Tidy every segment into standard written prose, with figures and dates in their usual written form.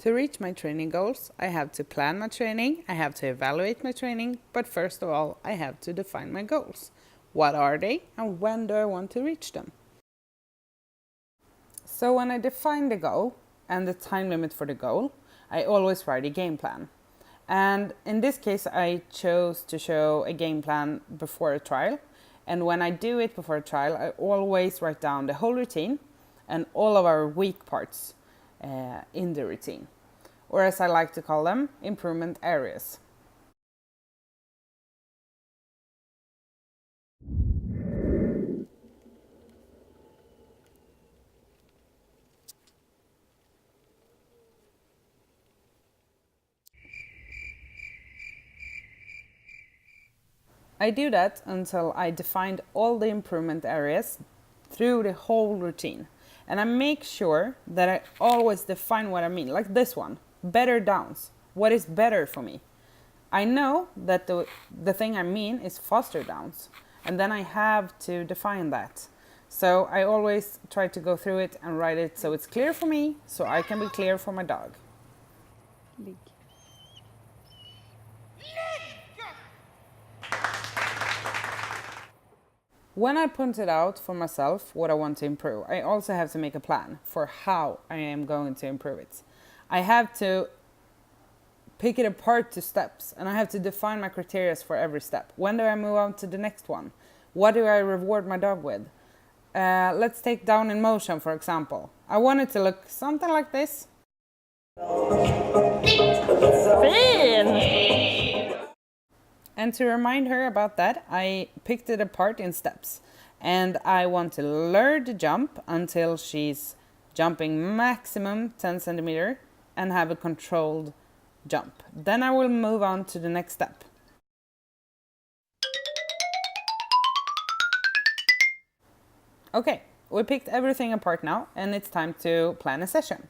To reach my training goals, I have to plan my training, I have to evaluate my training, but first of all, I have to define my goals. What are they and when do I want to reach them? So when I define the goal and the time limit for the goal, I always write a game plan. And in this case, I chose to show a game plan before a trial. And when I do it before a trial, I always write down the whole routine and all of our weak parts in the routine, or as I like to call them, improvement areas. I do that until I defined all the improvement areas through the whole routine. And I make sure that I always define what I mean, like this one, better downs. What is better for me? I know that the thing I mean is faster downs, and then I have to define that. So I always try to go through it and write it so it's clear for me, so I can be clear for my dog. When I pointed out for myself what I want to improve, I also have to make a plan for how I am going to improve it. I have to pick it apart to steps, and I have to define my criteria for every step. When do I move on to the next one? What do I reward my dog with? Let's take down in motion, for example. I want it to look something like this. Sane! And to remind her about that, I picked it apart in steps. And I want to lure the jump until she's jumping maximum 10 centimeter and have a controlled jump. Then I will move on to the next step. Okay, we picked everything apart now, and it's time to plan a session.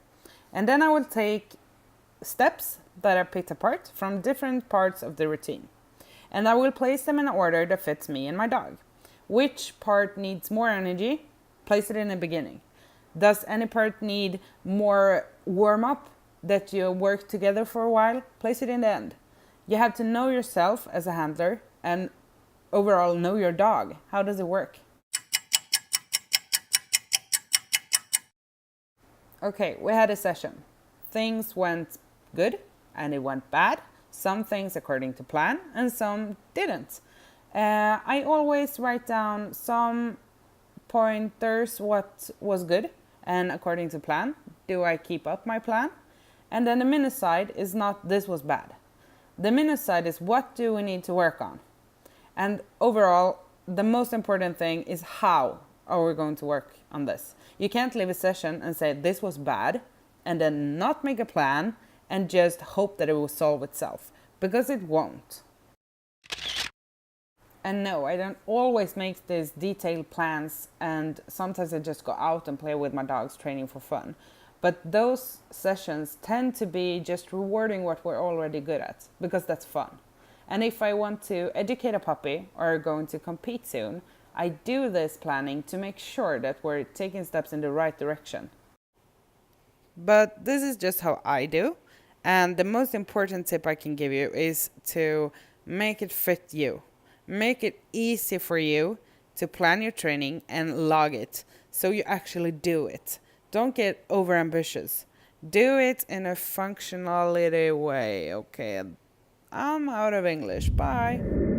And then I will take steps that I picked apart from different parts of the routine. And I will place them in an order that fits me and my dog. Which part needs more energy? Place it in the beginning. Does any part need more warm-up that you work together for a while? Place it in the end. You have to know yourself as a handler and overall know your dog. How does it work? Okay, we had a session. Things went good and it went bad. Some things according to plan and some didn't. I always write down some pointers what was good and according to plan. Do I keep up my plan? And then the minus side is not this was bad. The minus side is what do we need to work on? And overall, the most important thing is how are we going to work on this? You can't leave a session and say this was bad and then not make a plan and just hope that it will solve itself, because it won't. And no, I don't always make these detailed plans, and sometimes I just go out and play with my dogs training for fun. But those sessions tend to be just rewarding what we're already good at, because that's fun. And if I want to educate a puppy or are going to compete soon, I do this planning to make sure that we're taking steps in the right direction. But this is just how I do. And the most important tip I can give you is to make it fit you. Make it easy for you to plan your training and log it so you actually do it. Don't get overambitious. Do it in a functionality way. Okay, I'm out of English. Bye.